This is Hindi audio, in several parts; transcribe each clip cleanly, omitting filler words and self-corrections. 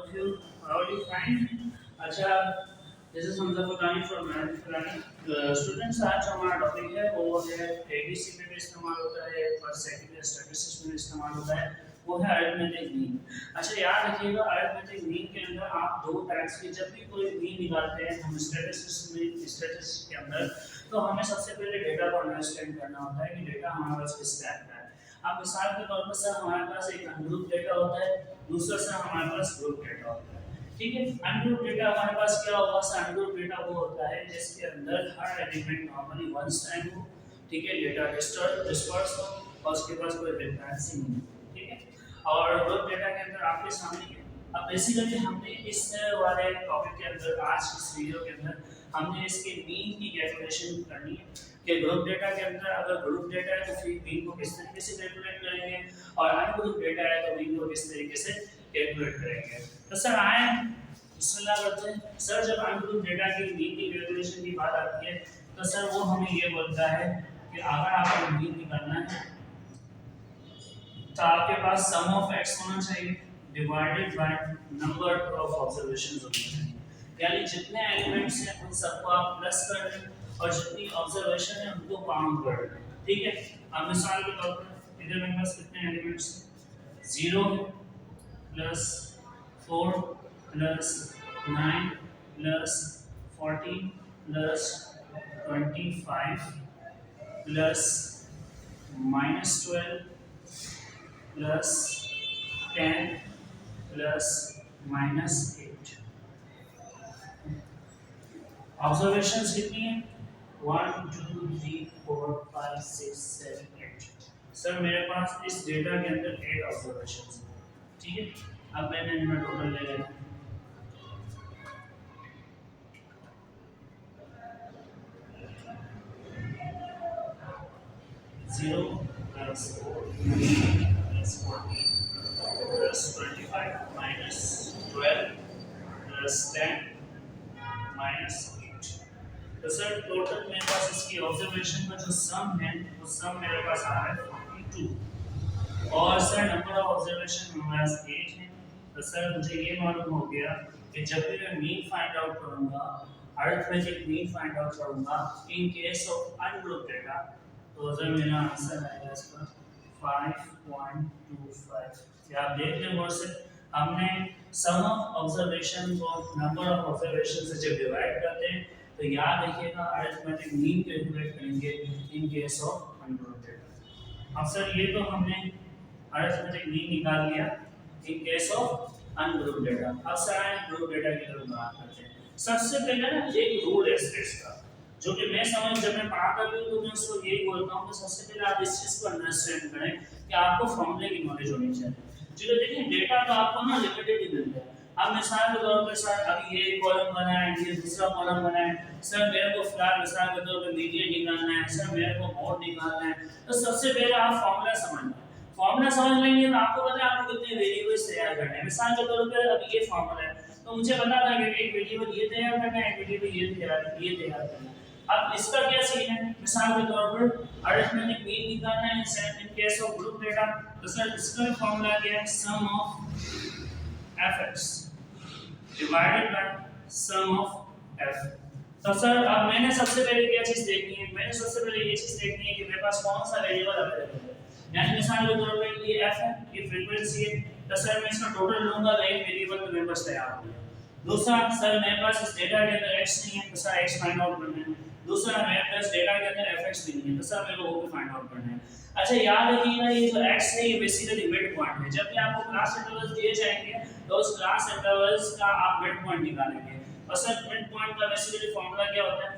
of you? How are you fine? अच्छा, this is Hamza Fattani from Learn With Fattani. Students, आज जो हमारा टॉपिक है वो है ADC में भी इस्तेमाल होता है और सेकंड स्टैटिस्टिक्स में इस्तेमाल होता है, वो है अरिथमेटिक मीन। अच्छा, याद रखिएगा अरिथमेटिक मीन के अंदर आप दो टाइप्स की जब भी कोई मीन निकालते हैं हम स्टैटिस्टिक्स के अंदर, तो हमें सबसे पहले डेटा को अंडरस्टैंड करना होता है कि डेटा हमारे पास किस टाइप का है। अब मिसाल के तौर पर सर हमारे पास एक अनग्रुप डेटा होता है, दूसरा सर हमारे पास ग्रुप डेटा होता है। ठीक है, अनग्रुप डेटा हमारे पास क्या होगा? सर अनग्रुप डेटा वो होता है जिसके अंदर हर एलिमेंट नॉर्मली वंस टाइम हो, ठीक है, डेटा डिस्पर्स हो और उसके पास कोई रिकरेंसी नहीं हो, ठीक है। और ग्रुप डेटा के अंदर आपके सामने अब बेसिकली हमने इस वाले टॉपिक के अंदर आज इस वीडियो के अंदर हमने इसके मीन की कैलकुलेशन करनी है कि ग्रुप डेटा के अंदर अगर ग्रुप डेटा है तो फिर मीन को किस तरीके से कैलकुलेट करेंगे और अनग्रुप डेटा है तो मीन को किस तरीके से कैलकुलेट करेंगे। तो सर आए बिस्मिल्लाह करते हैं। सर जब अनग्रुप डेटा की मीन की कैलकुलेशन की बात आती है तो सर वो हमें ये बोलता है कि अगर आपको मीन निकालना है तो आपके पास सम ऑफ x होना चाहिए divided by number of observations होने चाहिए, यानी जितने एलिमेंट्स हैं उन सबको आप प्लस कर दें और जितनी ऑब्जर्वेशन है उनको काउंट कर दें, ठीक है। अब मिसाल के तौर पर इधर मेरे पास कितने एलिमेंट्स हैं? 0 plus 4 plus 9 plus 14 plus 25 plus -12 plus 10 plus -8। Observations कितनी है? 1 2 3 4 5 6 7 8। सर मेरे पास इस डेटा के अंदर 8 ऑब्जर्वेशंस हैं, ठीक है। अब मैंने इनमें टोटल ले लेना 0 plus 4 plus 14 plus 25 minus 12 plus 10 minus 8। तो सर टोटल मेरे पास इसकी ऑब्जर्वेशन का जो सम है वो सम मेरे पास आ रहा है 42 और सर नंबर ऑफ ऑब्जर्वेशन हमारे पास 8 है। तो सर मुझे ये मालूम हो गया कि जब भी मैं मीन फाइंड आउट करूंगा, अरिथमेटिक मीन फाइंड आउट करूंगा इन केस ऑफ अनग्रुप डेटा, तो सर मेरा आंसर आएगा इसका 5.25। क्या आप देख लें बोर्ड से हमने सम ऑफ ऑब्जर्वेशन को नंबर ऑफ ऑब्जर्वेशन से जब डिवाइड करते हैं तो याद रखिएगा अरिथमेटिक मीन कैलकुलेट करेंगे इन केस ऑफ अनग्रुप डेटा। अब सर ये तो हमने अरिथमेटिक मीन निकाल लिया इन केस ऑफ अनग्रुप डेटा। अब सर आए ग्रुप डेटा की तरफ बात करते हैं। सबसे पहले ना एक रूल है इसका जो कि मैं समझ जब मैं पढ़ाता भी हूं तो मैं उसको यही बोलता हूं कि सबसे पहले आप इस चीज को अंडरस्टैंड करें कि आपको फॉर्मूले की नॉलेज होनी चाहिए। चलो देखिए डेटा तो आपको ना लिमिटेड ही मिलता है। अब मिसाल के तौर पर सर अभी ये कॉलम बना है, ये दूसरा कॉलम बना है, सर मेरे को फिलहाल मिसाल के तौर पर मीडियन निकालना है, सर मेरे को मोड निकालना है। तो सबसे पहले आप फॉर्मूला समझ लें। फॉर्मूला समझ लेंगे तो आपको पता है आपको कितने वेरिएबल्स तैयार करने हैं। मिसाल के तौर पर अभी ये फॉर्मूला है तो मुझे पता था कि एक वेरिएबल ये तैयार करना है, एक वेरिएबल ये तैयार करना है। अब इसका क्या सीन है? मिसाल के तौर पर अरिथमेटिक मीन निकालना है in case of group data, तो सर इसका फॉर्मूला क्या है? Sum of fx divided by sum of f। तो सर अब मैंने सबसे पहले क्या चीज देखनी है? मैंने सबसे पहले ये चीज देखनी है कि मेरे पास कौन सा वेरिएबल अवेलेबल है। यानी मिसाल के तौर पर ये f है, ये फ्रीक्वेंसी है, तो सर मैं इसका टोटल लूंगा तो एक वेरिएबल तो मेरे पास तैयार हो गया। दूसरा सर मेरे पास इस डेटा के अंदर x नहीं है तो सर x फाइंड आउट करना है। दूसरा मेरे पास डेटा के अंदर fx भी नहीं है तो सर मेरे को वो भी फाइंड आउट करना है। अच्छा याद रखिएगा ये जो x है ये बेसिकली मिड पॉइंट है। जब भी आपको क्लास इंटरवल्स दिए जाएंगे तो उस क्लास इंटरवल्स का आप मिड पॉइंट निकालेंगे। और सर मिड पॉइंट का बेसिकली फार्मूला क्या होता है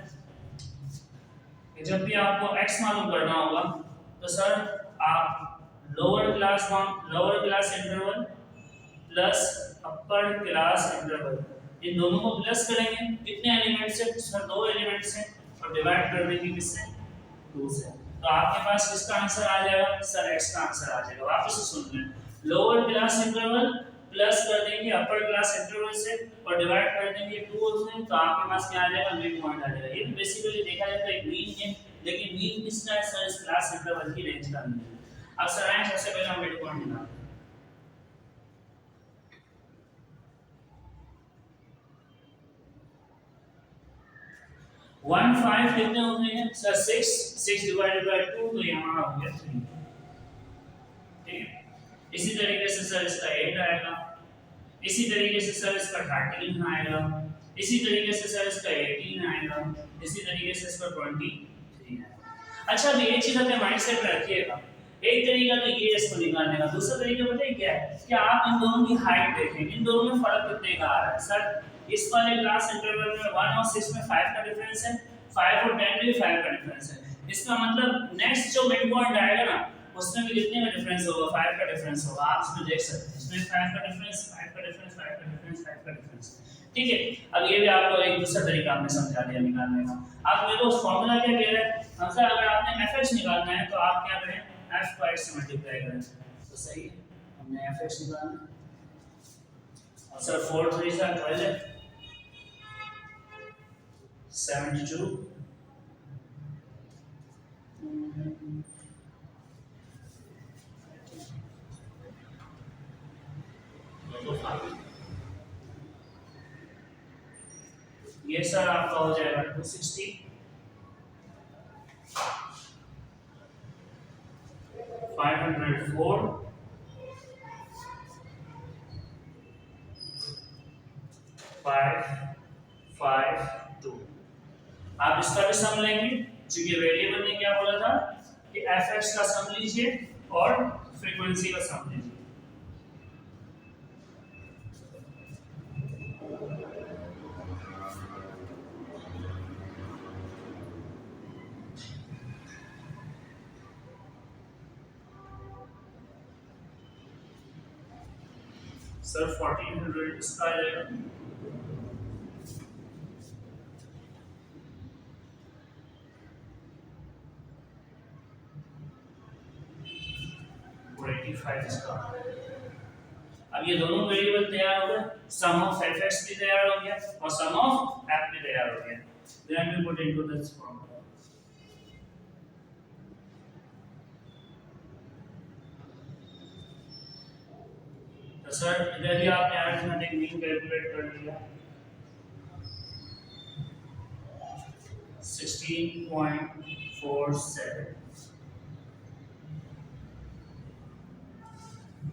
कि जब भी आपको x मालूम करना होगा तो सर आप lower class interval plus upper class interval इन दोनों को प्लस करेंगे। कितने एलिमेंट्स हैं? सर 2 एलिमेंट्स हैं और डिवाइड कर देंगे किससे? 2 से। तो आपके पास किसका आंसर आ जाएगा? सर x का आंसर आ जाएगा। वापस से सुन लें, लोअर क्लास इंटरवल प्लस कर देंगे अपर क्लास इंटरवल से और डिवाइड कर देंगे 2 से, तो आपके पास क्या आ जाएगा? मिड पॉइंट आ जाएगा। ये बेसिकली देखा जाए तो एक मीन है, लेकिन मीन किसका है? सर इस क्लास इंटरवल की रेंज का मीन है। अब सर आए सबसे पहले हम मिड पॉइंट निकालते हैं। 15 कितने हो गए हैं सर 6 6 डिवाइडेड बाय 2 तो यहाँ हो गया 3। ठीक है, इसी तरीके से सर इसका 8 आएगा, इसी तरीके से सर इसका 13 आएगा, इसी तरीके से सर इसका 18 आएगा, इसी तरीके से इसका 23 आएगा। अच्छा अब ये चीज अपने माइंडसेट में रखिएगा। एक तरीका तो ये इसको निकालने का, दूसरा तरीका पता है क्या है कि आप इन दोनों की हाइट देखें, इन दोनों में फर्क कितने का आ रहा है। सर इस वाले क्लास इंटरवल में 1 और 6 में 5 का डिफरेंस है, 5 और 10 में भी 5 का डिफरेंस है। इसका मतलब नेक्स्ट जो मिड पॉइंट आएगा ना उसमें भी कितने का डिफरेंस होगा, 5 का डिफरेंस होगा। आप इसमें देख सकते हैं इसमें 5 का डिफरेंस, 5 का डिफरेंस, 5 का डिफरेंस, 5 का डिफरेंस। ठीक है, अब ये भी आपको एक दूसरा तरीका हमने समझा दिया निकालने का। आप मेरे को फार्मूला क्या कह रहे हैं, आंसर अगर आपने fx निकालना है तो आप क्या करें, f को x से मल्टीप्लाई करें तो सही है। हमने fx निकालना है और सर 4 3 से 12 है 72 ये सर आपका हो जाएगा 260 504 552। आप इसका भी सम लेंगे क्योंकि वेरिएबल ने क्या बोला था कि fx का सम लीजिए और फ्रीक्वेंसी का सम लीजिए। सर 1400 इसका आ जाएगा, इसका। अब ये दोनों वेरिएबल तैयार हो गए, सम ऑफ fx भी तैयार हो गया और सम ऑफ f भी तैयार हो गया। Then we put into this formula. तो सर इधर भी आपने अरिथमेटिक मीन कैलकुलेट कर लिया 16.47।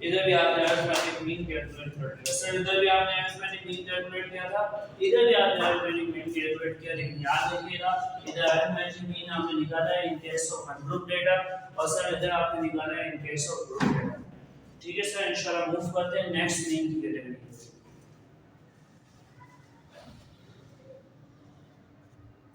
इधर भी आपने अरिथमेटिक मीन कैलकुलेट कर लिया। सर इधर भी आपने अरिथमेटिक मीन कैलकुलेट किया था, इधर भी आपने अरिथमेटिक मीन कैलकुलेट किया, लेकिन याद रखिएगा इधर अरिथमेटिक मीन आपने निकाला है in case of ungroup data और सर इधर आपने निकाला है in case of group data. ठीक है सर, इंशाल्लाह मूव करते हैं नेक्स्ट मीन की कैटेगरी।